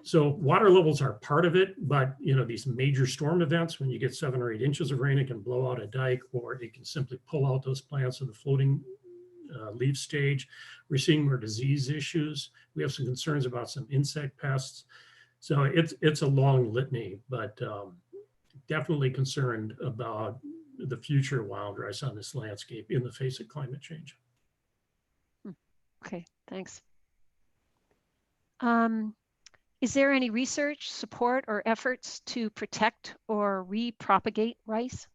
So water levels are part of it, but these major storm events, when you get 7 or 8 inches of rain, it can blow out a dike, or it can simply pull out those plants in the floating leaf stage. We're seeing more disease issues. We have some concerns about some insect pests. So it's a long litany, but definitely concerned about the future of wild rice on this landscape in the face of climate change. Okay, thanks. Is there any research, support, or efforts to protect or repropagate rice?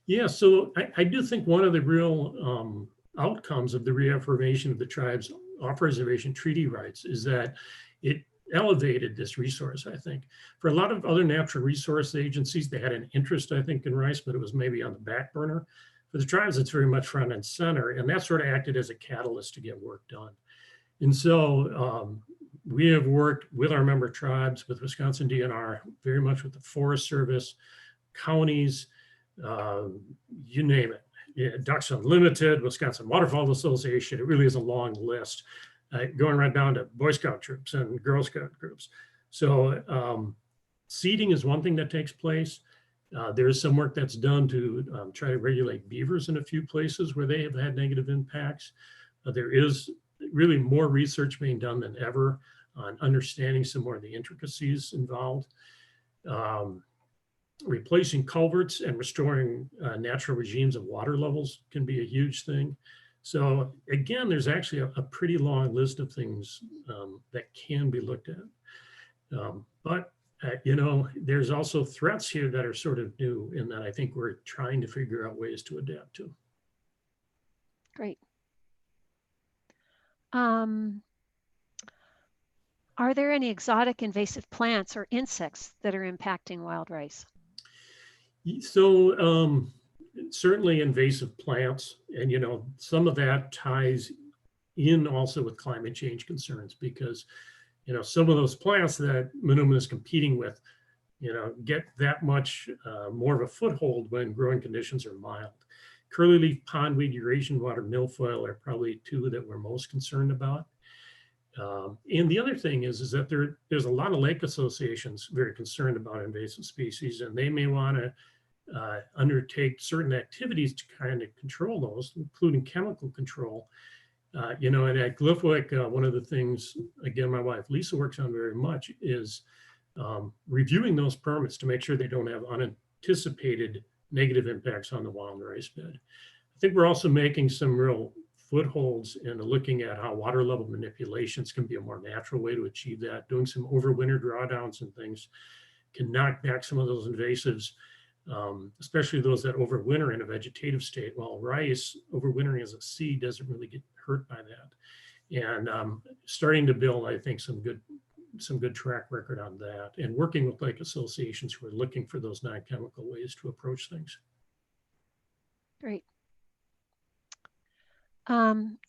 Yeah, so I do think one of the real outcomes of the reaffirmation of the tribe's off-reservation treaty rights is that it elevated this resource, I think. For a lot of other natural resource agencies, they had an interest, I think, in rice, but it was maybe on the back burner. For the tribes, it's very much front and center, and that sort of acted as a catalyst to get work done. And so we have worked with our member tribes, with Wisconsin DNR, very much with the Forest Service, counties, you name it. Yeah, Ducks Unlimited, Wisconsin Waterfowl Association. It really is a long list, going right down to Boy Scout troops and Girl Scout groups. So seeding is one thing that takes place. There is some work that's done to try to regulate beavers in a few places where they have had negative impacts. There is really more research being done than ever on understanding some more of the intricacies involved. Replacing culverts and restoring natural regimes of water levels can be a huge thing. So again, there's actually a pretty long list of things that can be looked at. But there's also threats here that are sort of new, and that I think we're trying to figure out ways to adapt to. Great. Are there any exotic invasive plants or insects that are impacting wild rice? So certainly invasive plants, and some of that ties in also with climate change concerns, because some of those plants that Manuma is competing with, get that much more of a foothold when growing conditions are mild. Curly-leaf pondweed, Eurasian water milfoil are probably two that we're most concerned about. And the other thing is that there's a lot of lake associations very concerned about invasive species, and they may want to undertake certain activities to kind of control those, including chemical control. And at Glyphwick, one of the things, again, my wife Lisa works on very much is reviewing those permits to make sure they don't have unanticipated negative impacts on the wild rice bed. I think we're also making some real footholds in looking at how water level manipulations can be a more natural way to achieve that. Doing some overwinter drawdowns and things can knock back some of those invasives, especially those that overwinter in a vegetative state. While rice, overwintering as a seed, doesn't really get hurt by that. And starting to build, I think, some good track record on that, and working with lake associations who are looking for those non-chemical ways to approach things. Great.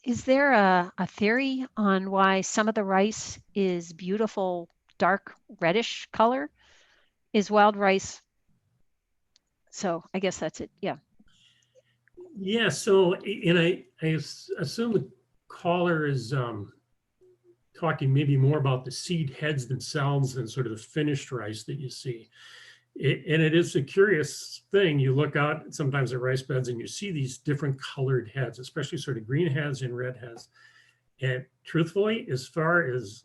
Is there a theory on why some of the rice is beautiful, dark reddish color? Is wild rice? So I guess that's it. Yeah. Yeah. So, and I assume the caller is talking maybe more about the seed heads themselves than sort of the finished rice that you see. And it is a curious thing. You look out sometimes at rice beds and you see these different colored heads, especially sort of green heads and red heads. And truthfully, as far as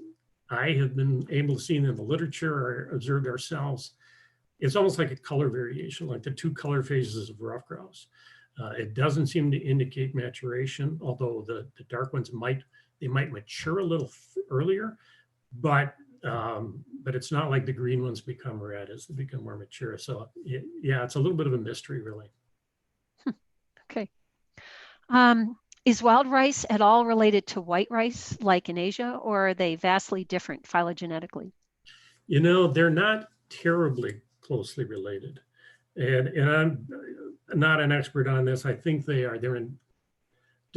I have been able to see in the literature or observed ourselves, it's almost like a color variation, like the two color phases of rough grouse. It doesn't seem to indicate maturation, although the dark ones might mature a little earlier, but it's not like the green ones become red as they become more mature. So yeah, it's a little bit of a mystery, really. Okay. Is wild rice at all related to white rice, like in Asia, or are they vastly different phylogenetically? They're not terribly closely related, and I'm not an expert on this. I think they're in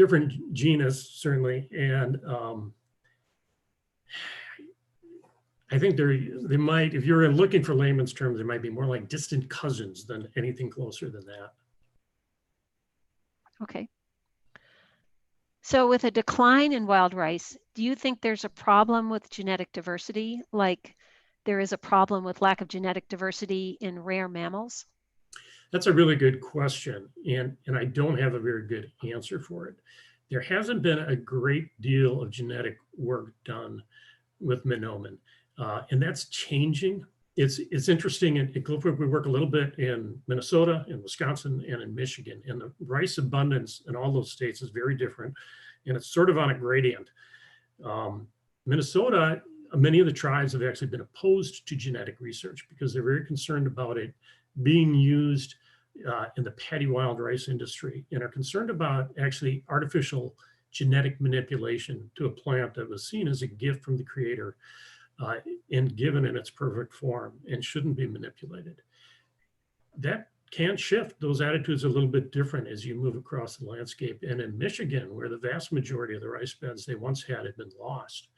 different genus, certainly. And I think they might, if you're looking for layman's terms, they might be more like distant cousins than anything closer than that. Okay. So with a decline in wild rice, do you think there's a problem with genetic diversity, like there is a problem with lack of genetic diversity in rare mammals? That's a really good question, and I don't have a very good answer for it. There hasn't been a great deal of genetic work done with monomen, and that's changing. It's interesting. We work a little bit in Minnesota, in Wisconsin, and in Michigan, and the rice abundance in all those states is very different, and it's sort of on a gradient. Minnesota, many of the tribes have actually been opposed to genetic research because they're very concerned about it being used in the paddy wild rice industry, and are concerned about actually artificial genetic manipulation to a plant that was seen as a gift from the creator and given in its perfect form and shouldn't be manipulated. That can shift. Those attitudes are a little bit different as you move across the landscape. And in Michigan, where the vast majority of the rice beds they once had been lost,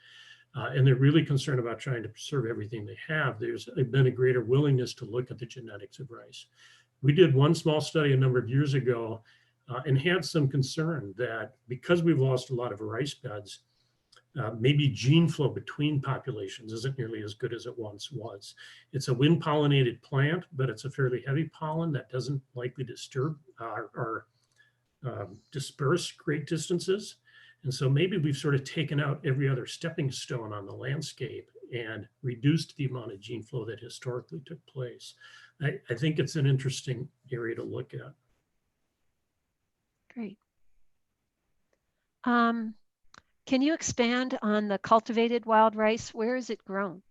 and they're really concerned about trying to preserve everything they have, there's been a greater willingness to look at the genetics of rice. We did one small study a number of years ago and had some concern that because we've lost a lot of rice beds, maybe gene flow between populations isn't nearly as good as it once was. It's a wind pollinated plant, but it's a fairly heavy pollen that doesn't likely disturb or disperse great distances. And so maybe we've sort of taken out every other stepping stone on the landscape and reduced the amount of gene flow that historically took place. I think it's an interesting area to look at. Great. Can you expand on the cultivated wild rice? Where is it grown?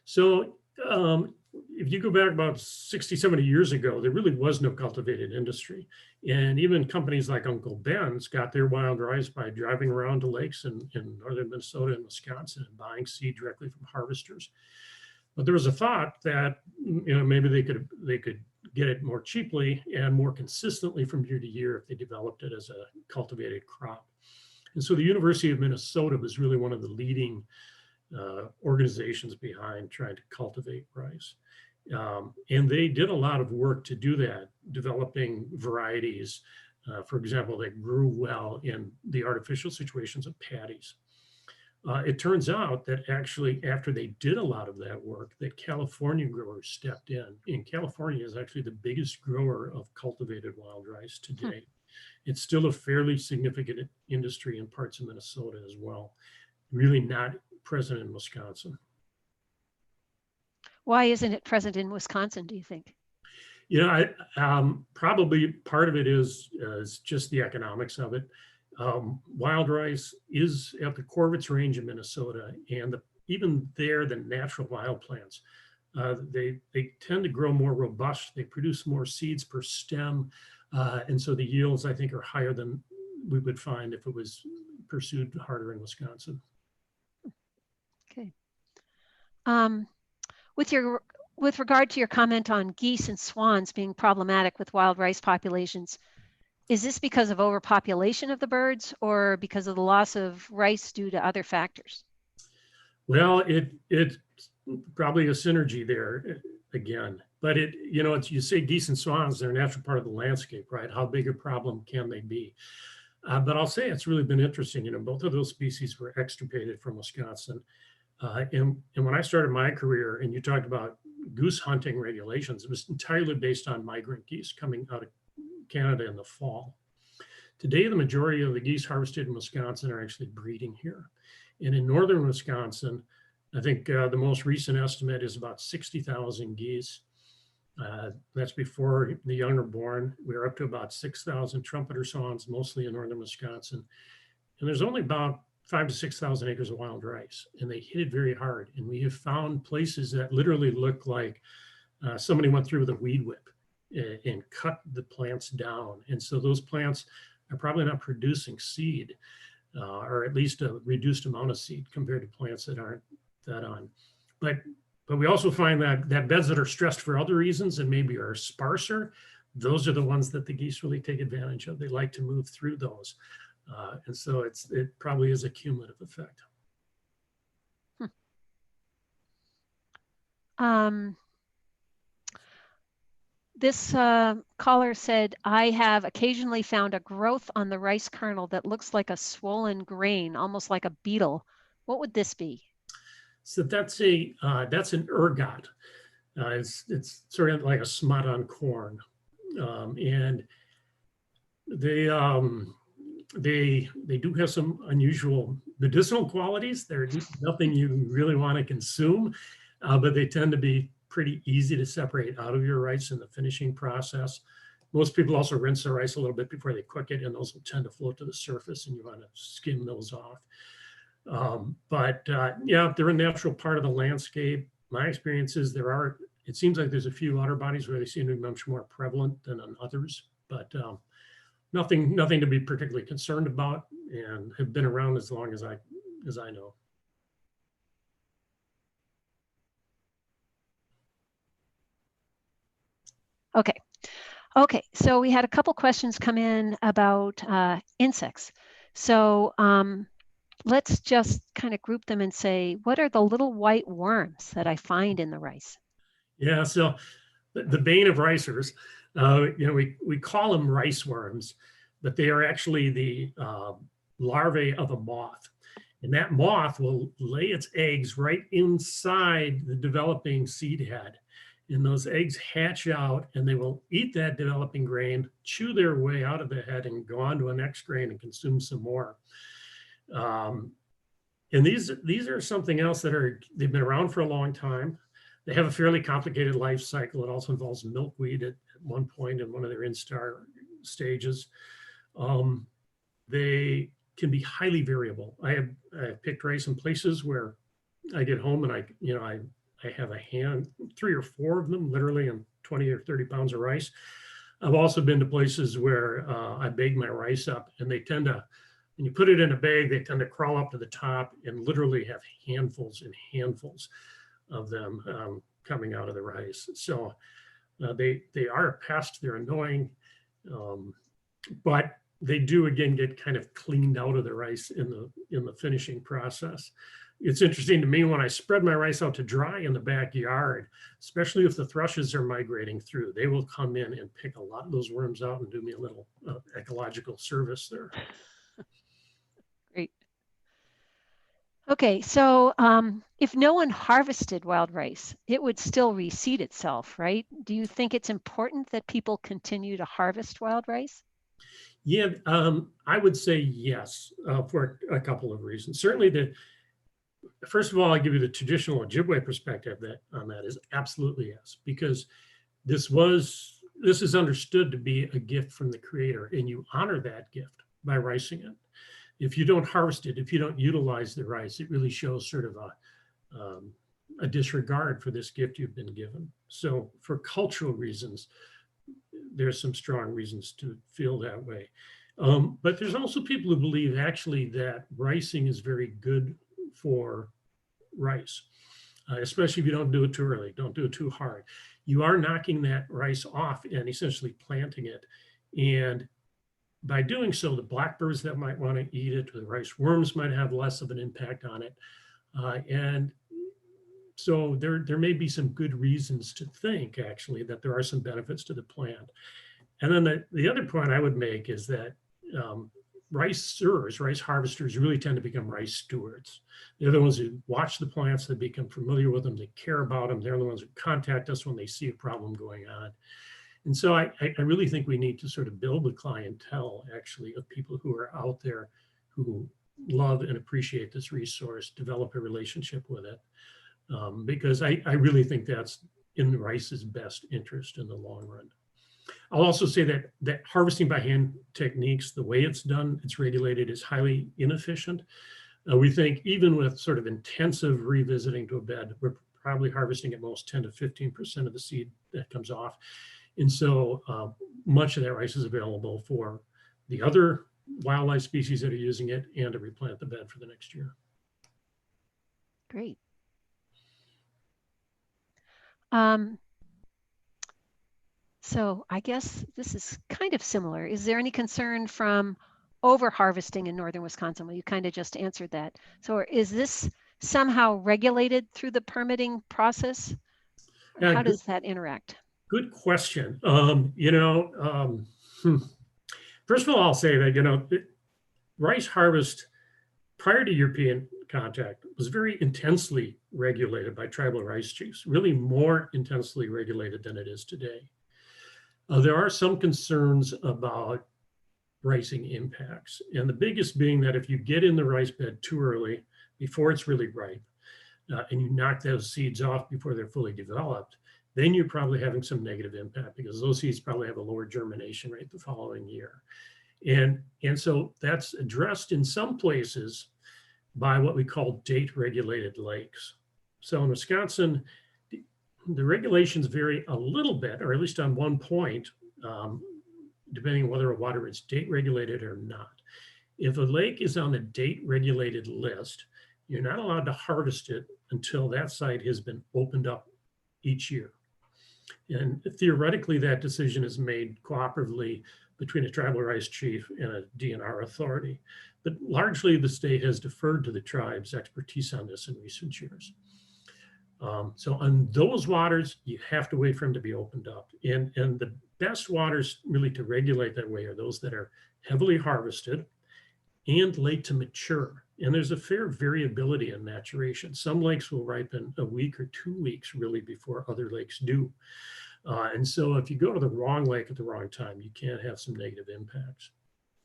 So if you go back about 60, 70 years ago, there really was no cultivated industry. And even companies like Uncle Ben's got their wild rice by driving around to lakes in northern Minnesota and Wisconsin and buying seed directly from harvesters. But there was a thought that maybe they could get it more cheaply and more consistently from year to year if they developed it as a cultivated crop. And so the University of Minnesota was really one of the leading organizations behind trying to cultivate rice. And they did a lot of work to do that, developing varieties, for example, that grew well in the artificial situations of paddies. It turns out that actually after they did a lot of that work, that California growers stepped in. And California is actually the biggest grower of cultivated wild rice today. It's still a fairly significant industry in parts of Minnesota as well. Really not present in Wisconsin. Why isn't it present in Wisconsin, do you think? Probably part of it is just the economics of it. Wild rice is at the core of its range in Minnesota, and even there, the natural wild plants, they tend to grow more robust. They produce more seeds per stem, and so the yields, I think, are higher than we would find if it was pursued harder in Wisconsin. Okay. With regard to your comment on geese and swans being problematic with wild rice populations, is this because of overpopulation of the birds or because of the loss of rice due to other factors? Well, it's probably a synergy there again, but you say geese and swans, they're a natural part of the landscape, right? How big a problem can they be? But I'll say it's really been interesting. Both of those species were extirpated from Wisconsin. And when I started my career, and you talked about goose hunting regulations, it was entirely based on migrant geese coming out of Canada in the fall. Today, the majority of the geese harvested in Wisconsin are actually breeding here. And in northern Wisconsin, I think the most recent estimate is about 60,000 geese. That's before the young are born. We're up to about 6,000 trumpeter swans, mostly in northern Wisconsin. And there's only about 5,000 to 6,000 acres of wild rice, and they hit it very hard. And we have found places that literally look like somebody went through with a weed whip and cut the plants down. And so those plants are probably not producing seed, or at least a reduced amount of seed compared to plants that aren't that on. But we also find that beds that are stressed for other reasons and maybe are sparser, those are the ones that the geese really take advantage of. They like to move through those. And so it probably is a cumulative effect. This caller said, I have occasionally found a growth on the rice kernel that looks like a swollen grain, almost like a beetle. What would this be? So that's an ergot. It's sort of like a smut on corn, and they do have some unusual medicinal qualities. They're nothing you really want to consume, but they tend to be pretty easy to separate out of your rice in the finishing process. Most people also rinse their rice a little bit before they cook it, and those will tend to float to the surface, and you want to skim those off. Yeah, they're a natural part of the landscape. My experience is it seems like there's a few water bodies where they seem to be much more prevalent than on others, but nothing to be particularly concerned about, and have been around as long as I know. Okay, so we had a couple questions come in about insects. So let's just kind of group them and say, what are the little white worms that I find in the rice? Yeah, so the bane of ricers, we call them rice worms, but they are actually the larvae of a moth. And that moth will lay its eggs right inside the developing seed head. And those eggs hatch out, and they will eat that developing grain, chew their way out of the head, and go on to a next grain and consume some more. And these are something else they've been around for a long time. They have a fairly complicated life cycle. It also involves milkweed at one point in one of their instar stages. They can be highly variable. I have picked rice in places where I get home and I have a hand, 3 or 4 of them, literally, in 20 or 30 pounds of rice. I've also been to places where I bag my rice up, and they tend to, when you put it in a bag, they tend to crawl up to the top and literally have handfuls and handfuls of them coming out of the rice. So they are a pest. They're annoying, but they do again get kind of cleaned out of the rice in the finishing process. It's interesting to me when I spread my rice out to dry in the backyard, especially if the thrushes are migrating through, they will come in and pick a lot of those worms out and do me a little ecological service there. Great. Okay, so if no one harvested wild rice, it would still reseed itself, right? Do you think it's important that people continue to harvest wild rice? Yeah, I would say yes, for a couple of reasons. Certainly, first of all, I'll give you the traditional Ojibwe perspective on that is absolutely yes, because this is understood to be a gift from the creator, and you honor that gift by ricing it. If you don't harvest it, if you don't utilize the rice, it really shows sort of a disregard for this gift you've been given. So for cultural reasons, there's some strong reasons to feel that way. But there's also people who believe actually that ricing is very good for rice, especially if you don't do it too early, don't do it too hard. You are knocking that rice off and essentially planting it. And by doing so, the blackbirds that might want to eat it, or the rice worms might have less of an impact on it. And so there may be some good reasons to think actually that there are some benefits to the plant. And then the other point I would make is that rice harvesters really tend to become rice stewards. They're the ones who watch the plants, they become familiar with them, they care about them. They're the ones who contact us when they see a problem going on. And so I really think we need to sort of build a clientele actually of people who are out there who love and appreciate this resource, develop a relationship with it. Because I really think that's in the rice's best interest in the long run. I'll also say that harvesting by hand techniques, the way it's done, it's regulated, is highly inefficient. We think even with sort of intensive revisiting to a bed, we're probably harvesting at most 10 to 15% of the seed that comes off. And so much of that rice is available for the other wildlife species that are using it and to replant the bed for the next year. Great. So I guess this is kind of similar. Is there any concern from overharvesting in northern Wisconsin. Well, you kind of just answered that. So is this somehow regulated through the permitting process? Or how does that interact? Good question. First of all, I'll say that, rice harvest prior to European contact was very intensely regulated by tribal rice chiefs, really more intensely regulated than it is today. There are some concerns about ricing impacts, and the biggest being that if you get in the rice bed too early, before it's really ripe, and you knock those seeds off before they're fully developed, then you're probably having some negative impact because those seeds probably have a lower germination rate the following year. And so that's addressed in some places by what we call date-regulated lakes. So in Wisconsin, the regulations vary a little bit, or at least on one point, depending on whether a water is date-regulated or not. If a lake is on the date-regulated list, you're not allowed to harvest it until that site has been opened up each year. And theoretically, that decision is made cooperatively between a tribal rice chief and a DNR authority. But largely, the state has deferred to the tribe's expertise on this in recent years. So on those waters, you have to wait for them to be opened up. And the best waters really to regulate that way are those that are heavily harvested and late to mature. And there's a fair variability in maturation. Some lakes will ripen a week or 2 weeks really before other lakes do. And so if you go to the wrong lake at the wrong time, you can have some negative impacts.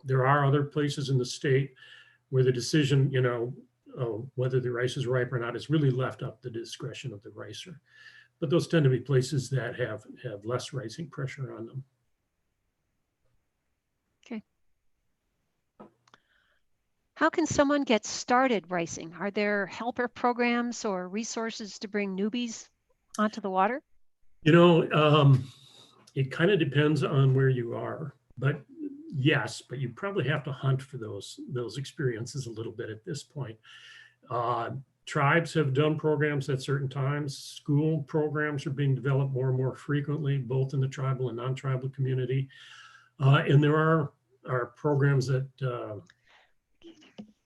There are other places in the state where the decision, whether the rice is ripe or not is really left up to the discretion of the ricer. But those tend to be places that have less ricing pressure on them. Okay. How can someone get started ricing? Are there helper programs or resources to bring newbies onto the water? It kind of depends on where you are, but yes, but you probably have to hunt for those experiences a little bit at this point. Tribes have done programs at certain times. School programs are being developed more and more frequently, both in the tribal and non-tribal community. And there are programs that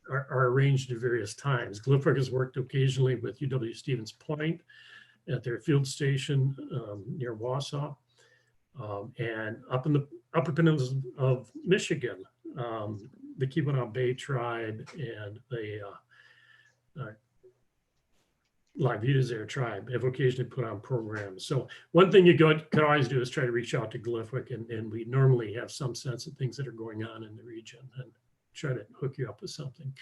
are arranged at various times. Glyphwick has worked occasionally with UW-Stevens Point at their field station near Wausau. And up in the Upper Peninsula of Michigan, the Keweenaw Bay tribe and the La Vita's Air tribe have occasionally put on programs. So one thing you could always do is try to reach out to Glyphwick, and we normally have some sense of things that are going on in the region and try to hook you up with something.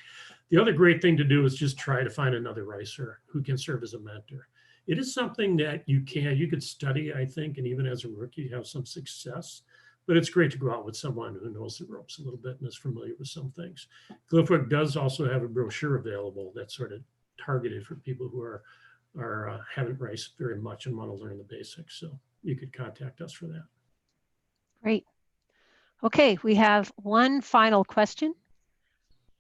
The other great thing to do is just try to find another ricer who can serve as a mentor. It is something that you could study, I think, and even as a rookie have some success, but it's great to go out with someone who knows the ropes a little bit and is familiar with some things. Glyphwick does also have a brochure available that's sort of targeted for people who haven't riced very much and want to learn the basics. So you could contact us for that. Great. Okay, we have one final question.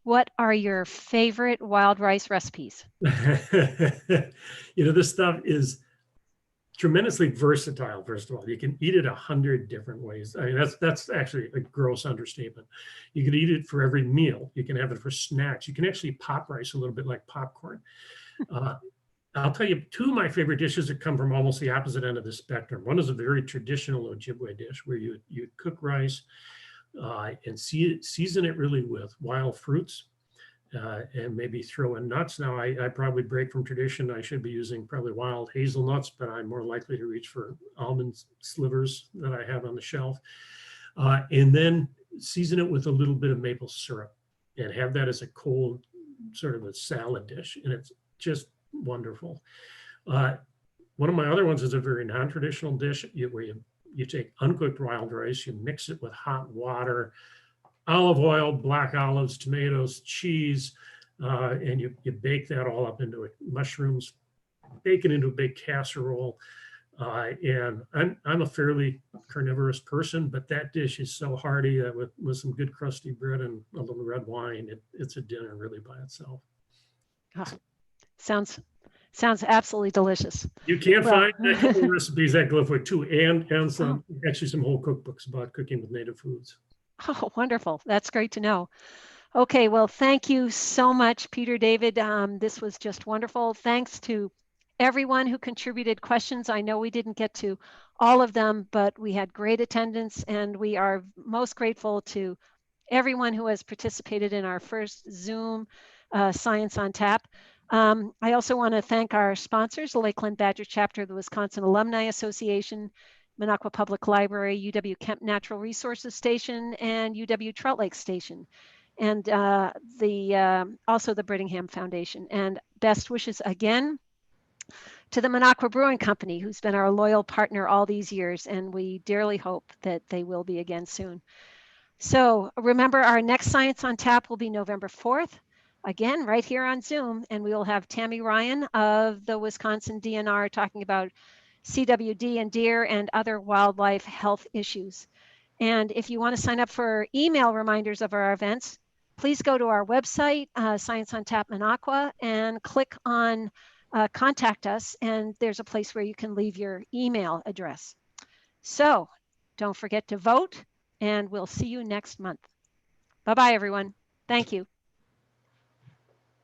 What are your favorite wild rice recipes? This stuff is tremendously versatile. First of all, you can eat it 100 different ways. I mean, that's actually a gross understatement. You can eat it for every meal. You can have it for snacks. You can actually pop rice a little bit like popcorn. I'll tell you, two of my favorite dishes that come from almost the opposite end of the spectrum. One is a very traditional Ojibwe dish where you cook rice and season it really with wild fruits and maybe throw in nuts. Now, I probably break from tradition. I should be using probably wild hazelnuts, but I'm more likely to reach for almond slivers that I have on the shelf. And then season it with a little bit of maple syrup and have that as a cold sort of a salad dish. And it's just wonderful. One of my other ones is a very non-traditional dish where you take uncooked wild rice, you mix it with hot water, olive oil, black olives, tomatoes, cheese, and you bake that all up into mushrooms, bake it into a big casserole. And I'm a fairly carnivorous person, but that dish is so hearty that with some good crusty bread and a little red wine, it's a dinner really by itself. Oh, sounds absolutely delicious. You can find a couple recipes at Glyphwick too, and some whole cookbooks about cooking with native foods. Oh, wonderful. That's great to know. Okay, well, thank you so much, Peter David. This was just wonderful. Thanks to everyone who contributed questions. I know we didn't get to all of them, but we had great attendance, and we are most grateful to everyone who has participated in our first Zoom Science on Tap. I also want to thank our sponsors, the Lakeland Badger Chapter of the Wisconsin Alumni Association, Minocqua Public Library, UW Kemp Natural Resources Station, and UW Trout Lake Station, and also the Brittingham Foundation. And best wishes again to the Minocqua Brewing Company, who's been our loyal partner all these years, and we dearly hope that they will be again soon. So remember, our next Science on Tap will be November 4th, again, right here on Zoom, and we will have Tammy Ryan of the Wisconsin DNR talking about CWD and deer and other wildlife health issues. And if you want to sign up for email reminders of our events, please go to our website, Science on Tap Minocqua, and click on Contact Us, and there's a place where you can leave your email address. So don't forget to vote, and we'll see you next month. Bye-bye, everyone. Thank you.